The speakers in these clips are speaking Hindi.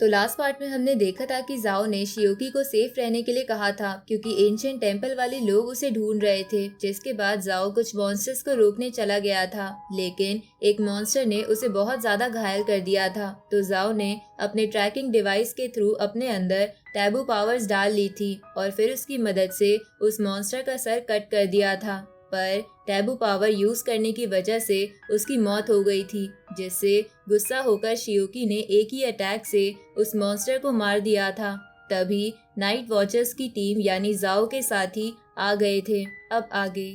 तो लास्ट पार्ट में हमने देखा था कि जाओ ने शियोकी को सेफ रहने के लिए कहा था क्योंकि एंशिएंट टेम्पल वाले लोग उसे ढूंढ रहे थे। जिसके बाद जाओ कुछ मॉन्स्टर्स को रोकने चला गया था, लेकिन एक मॉन्स्टर ने उसे बहुत ज्यादा घायल कर दिया था। तो जाओ ने अपने ट्रैकिंग डिवाइस के थ्रू अपने अंदर टैबू पावर्स डाल ली थी और फिर उसकी मदद से उस मॉन्स्टर का सर कट कर दिया था। पर टैबू पावर यूज करने की वजह से उसकी मौत हो गई थी, जिससे गुस्सा होकर शियोकी ने एक ही अटैक से उस मॉन्स्टर को मार दिया था। तभी नाइट वॉचर्स की टीम यानी जाओ के साथी आ गए थे। अब आगे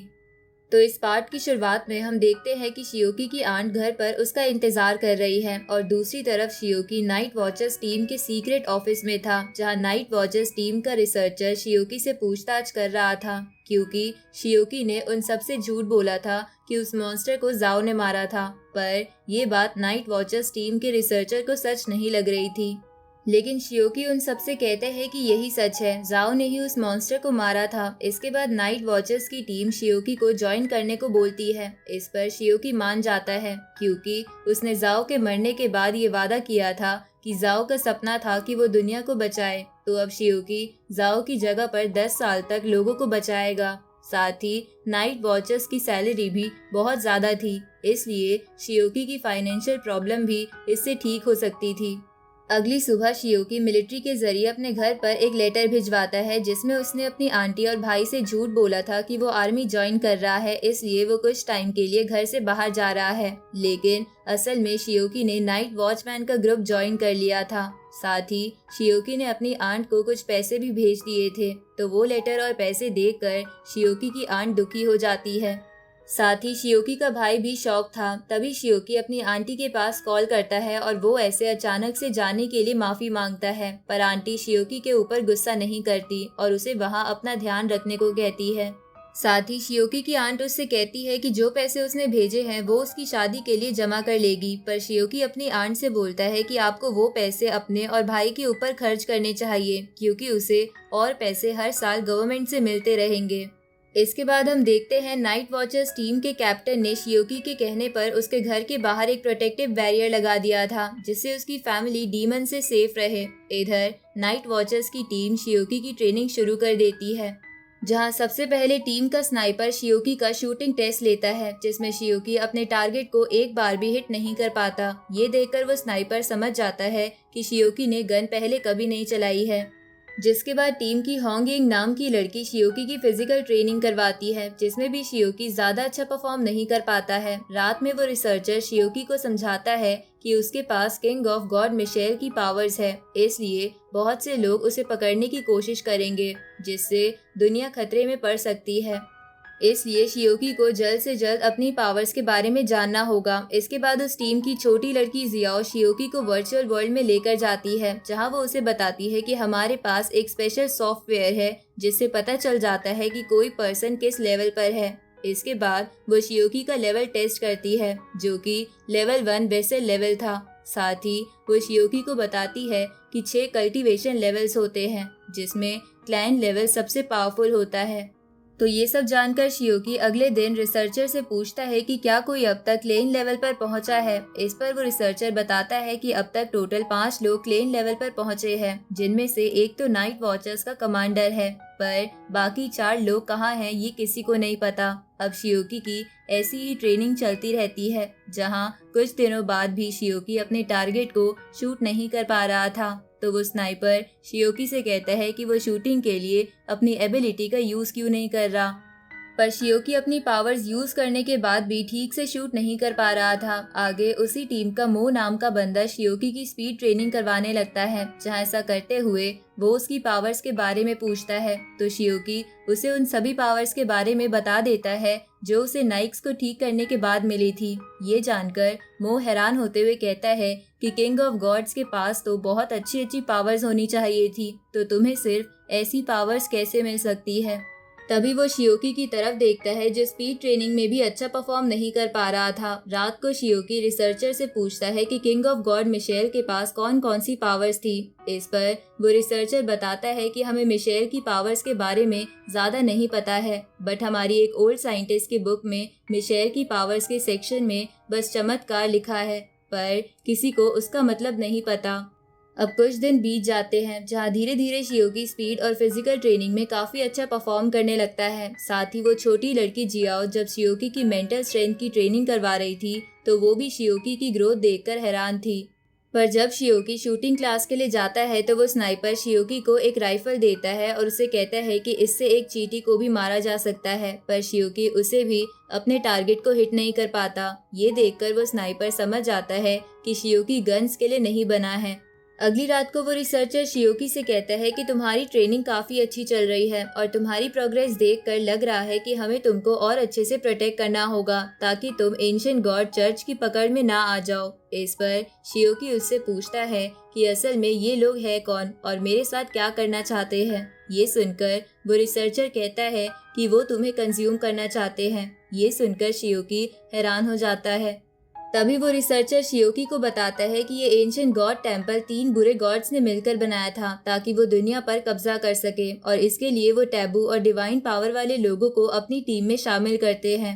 तो इस पार्ट की शुरुआत में हम देखते हैं कि शियोकी की आंट घर पर उसका इंतजार कर रही है और दूसरी तरफ शियोकी नाइट वॉचर्स टीम के सीक्रेट ऑफिस में था, जहां नाइट वॉचर्स टीम का रिसर्चर शियोकी से पूछताछ कर रहा था क्योंकि शियोकी ने उन सबसे झूठ बोला था कि उस मॉन्स्टर को जाओ ने मारा था। पर ये बात नाइट वॉचर्स टीम के रिसर्चर को सच नहीं लग रही थी, लेकिन शियोकी उन सबसे कहते हैं कि यही सच है, जाओ ने ही उस मॉन्स्टर को मारा था। इसके बाद नाइट वॉचर्स की टीम शियोकी को ज्वाइन करने को बोलती है। इस पर शियोकी मान जाता है क्योंकि उसने जाओ के मरने के बाद ये वादा किया था कि जाओ का सपना था कि वो दुनिया को बचाए। तो अब शियोकी जाओ की जगह पर 10 साल तक लोगों को बचाएगा। साथ ही नाइट वॉचर्स की सैलरी भी बहुत ज्यादा थी, इसलिए शियोकी की फाइनेंशियल प्रॉब्लम भी इससे ठीक हो सकती थी। अगली सुबह शियोकी मिलिट्री के जरिए अपने घर पर एक लेटर भिजवाता है जिसमें उसने अपनी आंटी और भाई से झूठ बोला था कि वो आर्मी ज्वाइन कर रहा है, इसलिए वो कुछ टाइम के लिए घर से बाहर जा रहा है। लेकिन असल में शियोकी ने नाइट वॉचमैन का ग्रुप ज्वाइन कर लिया था। साथ ही शियोकी ने अपनी आंट को कुछ पैसे भी भेज दिए थे, तो वो लेटर और पैसे देखकर शियोकी की आंट दुखी हो जाती है। साथ ही शियोकी का भाई भी शॉक था। तभी शियोकी अपनी आंटी के पास कॉल करता है और वो ऐसे अचानक से जाने के लिए माफी मांगता है, पर आंटी शियोकी के ऊपर गुस्सा नहीं करती और उसे वहां अपना ध्यान रखने को कहती है। साथ ही शियोकी की आंट उससे कहती है कि जो पैसे उसने भेजे हैं वो उसकी शादी के लिए जमा कर लेगी, पर शियोकी अपनी आंट से बोलता है कि आपको वो पैसे अपने और भाई के ऊपर खर्च करने चाहिए क्योंकि उसे और पैसे हर साल गवर्नमेंट से मिलते रहेंगे। इसके बाद हम देखते हैं नाइट वॉचर्स टीम के कैप्टन ने शियोकी के कहने पर उसके घर के बाहर एक प्रोटेक्टिव बैरियर लगा दिया था जिससे उसकी फैमिली डीमन से सेफ रहे। इधर नाइट वॉचर्स की टीम शियोकी की ट्रेनिंग शुरू कर देती है, जहां सबसे पहले टीम का स्नाइपर शियोकी का शूटिंग टेस्ट लेता है, जिसमें शियोकी अपने टारगेट को एक बार भी हिट नहीं कर पाता। ये देखकर वो स्नाइपर समझ जाता है कि शियोकी ने गन पहले कभी नहीं चलाई है। जिसके बाद टीम की होंगिंग नाम की लड़की शियोकी की फिजिकल ट्रेनिंग करवाती है, जिसमें भी शियोकी ज्यादा अच्छा परफॉर्म नहीं कर पाता है। रात में वो रिसर्चर शियोकी को समझाता है कि उसके पास किंग ऑफ गॉड मिशेल की पावर्स है, इसलिए बहुत से लोग उसे पकड़ने की कोशिश करेंगे जिससे दुनिया खतरे में पड़ सकती है। इसलिए शियोकी को जल्द से जल्द अपनी पावर्स के बारे में जानना होगा। इसके बाद उस टीम की छोटी लड़की जियाओ शियोकी को वर्चुअल वर्ल्ड में लेकर जाती है, जहां वो उसे बताती है कि हमारे पास एक स्पेशल सॉफ्टवेयर है जिससे पता चल जाता है कि कोई पर्सन किस लेवल पर है। इसके बाद वो शियोकी का लेवल टेस्ट करती है, जो कि लेवल 1 वेसल लेवल था। साथ ही वो शियोकी को बताती है कि 6 कल्टीवेशन लेवल्स होते हैं, जिसमें क्लैन लेवल सबसे पावरफुल होता है। तो ये सब जानकर शियोकी अगले दिन रिसर्चर से पूछता है कि क्या कोई अब तक क्लेन लेवल पर पहुंचा है। इस पर वो रिसर्चर बताता है कि अब तक टोटल 5 लोग क्लेन लेवल पर पहुंचे हैं, जिनमें से एक तो नाइट वॉचर्स का कमांडर है, पर बाकी 4 लोग कहाँ हैं ये किसी को नहीं पता। अब शियोकी की ऐसी ही ट्रेनिंग चलती रहती है, जहां कुछ दिनों बाद भी शियोकी अपने टारगेट को शूट नहीं कर पा रहा था। तो वो स्नाइपर शियोकी से कहता है कि वो शूटिंग के लिए अपनी एबिलिटी का यूज क्यों नहीं कर रहा, पर शियोकी अपनी पावर्स यूज करने के बाद भी ठीक से शूट नहीं कर पा रहा था। आगे उसी टीम का मो नाम का बंदा शियोकी की स्पीड ट्रेनिंग करवाने लगता है, जहां ऐसा करते हुए वो उसकी पावर्स के बारे में पूछता है, तो शियोकी उसे उन सभी पावर्स के बारे में बता देता है जो उसे नाइक्स को ठीक करने के बाद मिली थी। ये जानकर मो हैरान होते हुए कहता है कि किंग ऑफ गॉड्स के पास तो बहुत अच्छी अच्छी पावर्स होनी चाहिए थी, तो तुम्हें सिर्फ ऐसी पावर्स कैसे मिल सकती है। तभी वो शियोकी की तरफ देखता है जो स्पीड ट्रेनिंग में भी अच्छा परफॉर्म नहीं कर पा रहा था। रात को शियोकी रिसर्चर से पूछता है कि किंग ऑफ गॉड मिशेल के पास कौन कौन सी पावर्स थी। इस पर वो रिसर्चर बताता है कि हमें मिशेल की पावर्स के बारे में ज्यादा नहीं पता है, बट हमारी एक ओल्ड साइंटिस्ट की बुक में मिशेल की पावर्स के सेक्शन में बस चमत्कार लिखा है, पर किसी को उसका मतलब नहीं पता। अब कुछ दिन बीत जाते हैं जहाँ धीरे धीरे शियोकी स्पीड और फिजिकल ट्रेनिंग में काफी अच्छा परफॉर्म करने लगता है। साथ ही वो छोटी लड़की जियाओ जब शियोकी की मेंटल स्ट्रेंथ की ट्रेनिंग करवा रही थी तो वो भी शियोकी की ग्रोथ देखकर हैरान थी। पर जब शियोकी शूटिंग क्लास के लिए जाता है तो वो स्नाइपर शियोकी को एक राइफल देता है और उसे कहता है कि इससे एक चींटी को भी मारा जा सकता है, पर शियोकी उसे भी अपने टारगेट को हिट नहीं कर पाता। ये देखकर वो स्नाइपर समझ जाता है कि शियोकी गन्स के लिए नहीं बना है। अगली रात को वो रिसर्चर शियोकी से कहता है कि तुम्हारी ट्रेनिंग काफी अच्छी चल रही है और तुम्हारी प्रोग्रेस देखकर लग रहा है कि हमें तुमको और अच्छे से प्रोटेक्ट करना होगा ताकि तुम एंशिएंट गॉड चर्च की पकड़ में ना आ जाओ। इस पर शियोकी उससे पूछता है कि असल में ये लोग हैं कौन और मेरे साथ क्या करना चाहते हैं। ये सुनकर वो रिसर्चर कहता है कि वो तुम्हें कंज्यूम करना चाहते हैं। ये सुनकर शियोकी हैरान हो जाता है। तभी वो रिसर्चर शियोकी को बताता है कि ये एंशिएंट गॉड टेम्पल 3 बुरे गॉड्स ने मिलकर बनाया था ताकि वो दुनिया पर कब्जा कर सके और इसके लिए वो टैबू और डिवाइन पावर वाले लोगों को अपनी टीम में शामिल करते हैं।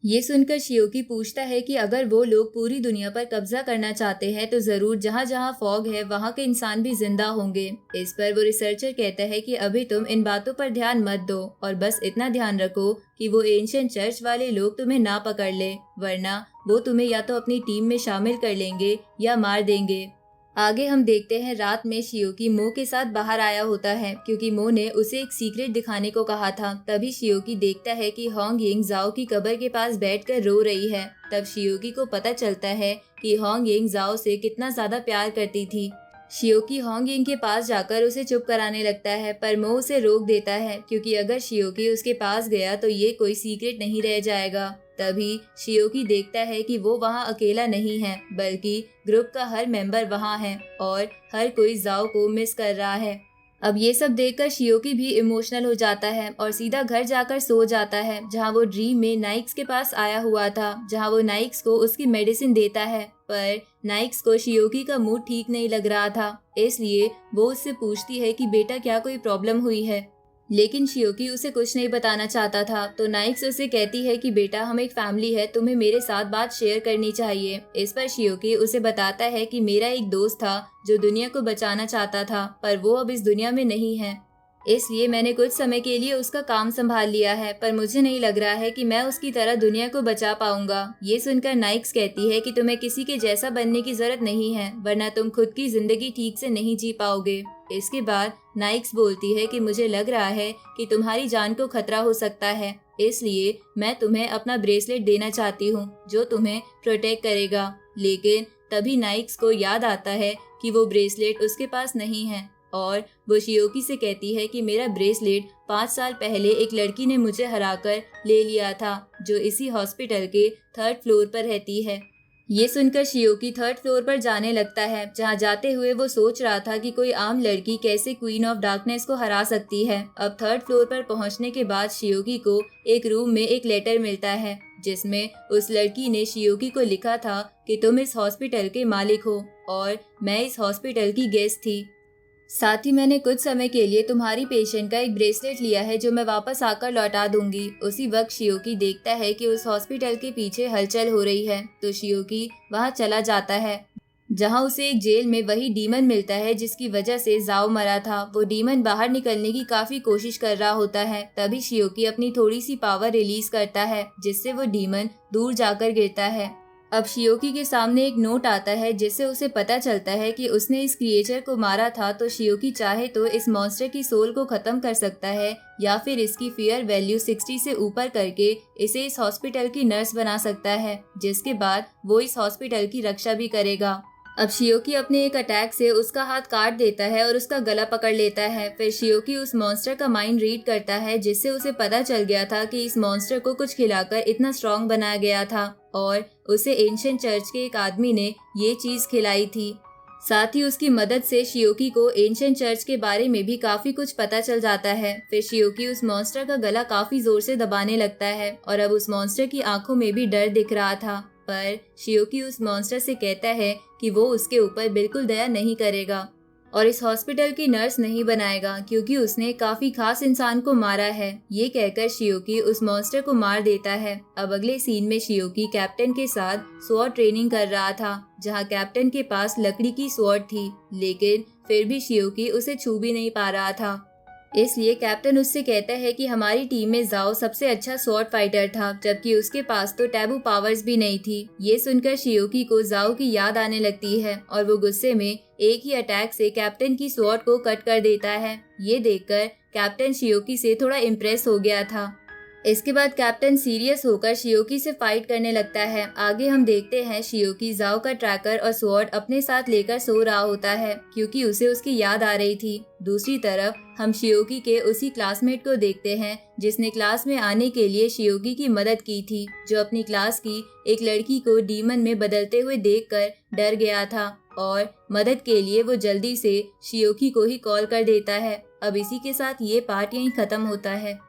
ये सुनकर शियोकी पूछता है कि अगर वो लोग पूरी दुनिया पर कब्जा करना चाहते हैं तो जरूर जहाँ जहाँ फॉग है वहाँ के इंसान भी जिंदा होंगे। इस पर वो रिसर्चर कहता है कि अभी तुम इन बातों पर ध्यान मत दो और बस इतना ध्यान रखो कि वो एंशिएंट चर्च वाले लोग तुम्हें ना पकड़ ले, वरना वो तुम्हें या तो अपनी टीम में शामिल कर लेंगे या मार देंगे। आगे हम देखते हैं रात में शियोकी मो के साथ बाहर आया होता है क्योंकि मो ने उसे एक सीक्रेट दिखाने को कहा था। तभी शियोकी देखता है कि होंग यिंग जाओ की कब्र के पास बैठकर रो रही है। तब शियोकी को पता चलता है कि होंग यिंग जाओ से कितना ज्यादा प्यार करती थी। शियोकी होंग यिंग के पास जाकर उसे चुप कराने लगता है पर मो उसे रोक देता है क्योंकि अगर शियोकी उसके पास गया तो ये कोई सीक्रेट नहीं रह जाएगा। तभी शियोकी देखता है कि वो वहाँ अकेला नहीं है बल्कि ग्रुप का हर मेंबर वहाँ है और हर कोई जाओ को मिस कर रहा है। अब ये सब देखकर शियोकी भी इमोशनल हो जाता है और सीधा घर जाकर सो जाता है जहाँ वो ड्रीम में नाइक्स के पास आया हुआ था, जहाँ वो नाइक्स को उसकी मेडिसिन देता है। पर नाइक्स को शियोकी का मूड ठीक नहीं लग रहा था, इसलिए वो उससे पूछती है कि बेटा क्या कोई प्रॉब्लम हुई है, लेकिन शियोकी उसे कुछ नहीं बताना चाहता था। तो नाइक्स उसे कहती है कि बेटा हम एक फैमिली है, तुम्हें मेरे साथ बात शेयर करनी चाहिए। इस पर शियोकी उसे बताता है कि मेरा एक दोस्त था जो दुनिया को बचाना चाहता था पर वो अब इस दुनिया में नहीं है, इसलिए मैंने कुछ समय के लिए उसका काम संभाल लिया है, पर मुझे नहीं लग रहा है कि मैं उसकी तरह दुनिया को बचा पाऊंगा। ये सुनकर नाइक्स कहती है कि तुम्हें किसी के जैसा बनने की जरूरत नहीं है वरना तुम खुद की जिंदगी ठीक से नहीं जी पाओगे। इसके बाद नाइक्स बोलती है कि मुझे लग रहा है कि तुम्हारी जान को खतरा हो सकता है, इसलिए मैं तुम्हें अपना ब्रेसलेट देना चाहती हूँ जो तुम्हें प्रोटेक्ट करेगा। लेकिन तभी नाइक्स को याद आता है कि वो ब्रेसलेट उसके पास नहीं है और वो शियोकी से कहती है कि मेरा ब्रेसलेट 5 साल पहले एक लड़की ने मुझे हराकर ले लिया था जो इसी हॉस्पिटल के 3rd फ्लोर पर रहती है। ये सुनकर शियोकी 3rd फ्लोर पर जाने लगता है जहाँ जाते हुए वो सोच रहा था कि कोई आम लड़की कैसे क्वीन ऑफ डार्कनेस को हरा सकती है। अब 3rd फ्लोर पर पहुँचने के बाद शियोकी को एक रूम में एक लेटर मिलता है जिसमें उस लड़की ने शियोकी को लिखा था कि तुम इस हॉस्पिटल के मालिक हो और मैं इस हॉस्पिटल की गेस्ट थी। साथ ही मैंने कुछ समय के लिए तुम्हारी पेशेंट का एक ब्रेसलेट लिया है जो मैं वापस आकर लौटा दूंगी। उसी वक्त शियोकी देखता है कि उस हॉस्पिटल के पीछे हलचल हो रही है तो शियोकी वहां चला जाता है जहां उसे एक जेल में वही डीमन मिलता है जिसकी वजह से जाओ मरा था। वो डीमन बाहर निकलने की काफी कोशिश कर रहा होता है। तभी शियोकी अपनी थोड़ी सी पावर रिलीज करता है जिससे वो डीमन दूर जाकर गिरता है। अब शियोकी के सामने एक नोट आता है जिससे उसे पता चलता है कि उसने इस क्रिएचर को मारा था तो शियोकी चाहे तो इस मॉन्स्टर की सोल को खत्म कर सकता है या फिर इसकी फियर वैल्यू 60 से ऊपर करके इसे इस हॉस्पिटल की नर्स बना सकता है, जिसके बाद वो इस हॉस्पिटल की रक्षा भी करेगा। अब शियोकी अपने एक अटैक से उसका हाथ काट देता है और उसका गला पकड़ लेता है। फिर शियोकी उस मॉन्स्टर का माइंड रीड करता है जिससे उसे पता चल गया था कि इस मॉन्स्टर को कुछ खिलाकर इतना स्ट्रॉन्ग बनाया गया था और उसे एंशिएंट चर्च के एक आदमी ने ये चीज खिलाई थी। साथ ही उसकी मदद से शियोकी को एंशिएंट चर्च के बारे में भी काफी कुछ पता चल जाता है। फिर शियोकी उस मॉन्स्टर का गला काफी जोर से दबाने लगता है और अब उस मॉन्स्टर की आंखों में भी डर दिख रहा था, पर शियोकी उस मॉन्स्टर से कहता है कि वो उसके ऊपर बिल्कुल दया नहीं करेगा। और इस हॉस्पिटल की नर्स नहीं बनाएगा क्योंकि उसने काफी खास इंसान को मारा है। ये कहकर शियोकी उस मॉन्स्टर को मार देता है। अब अगले सीन में शियोकी कैप्टन के साथ स्वॉर्ड ट्रेनिंग कर रहा था, जहाँ कैप्टन के पास लकड़ी की स्वॉर्ड थी, लेकिन फिर भी शियोकी उसे छू भी नहीं पा रहा था। इसलिए कैप्टन उससे कहता है कि हमारी टीम में जाओ सबसे अच्छा स्वॉर्ड फाइटर था, जबकि उसके पास तो टैबू पावर्स भी नहीं थी। ये सुनकर शियोकी को जाओ की याद आने लगती है और वो गुस्से में एक ही अटैक से कैप्टन की स्वॉर्ड को कट कर देता है। ये देखकर कैप्टन शियोकी से थोड़ा इम्प्रेस हो गया था। इसके बाद कैप्टन सीरियस होकर शियोकी से फाइट करने लगता है। आगे हम देखते हैं शियोकी जाओ का ट्रैकर और स्वॉर्ड अपने साथ लेकर सो रहा होता है क्योंकि उसे उसकी याद आ रही थी। दूसरी तरफ हम शियोकी के उसी क्लासमेट को देखते हैं जिसने क्लास में आने के लिए शियोकी की मदद की थी, जो अपनी क्लास की एक लड़की को डीमन में बदलते हुए देखकर डर गया था और मदद के लिए वो जल्दी से शियोकी को ही कॉल कर देता है। अब इसी के साथ ये पार्ट यहीं खत्म होता है।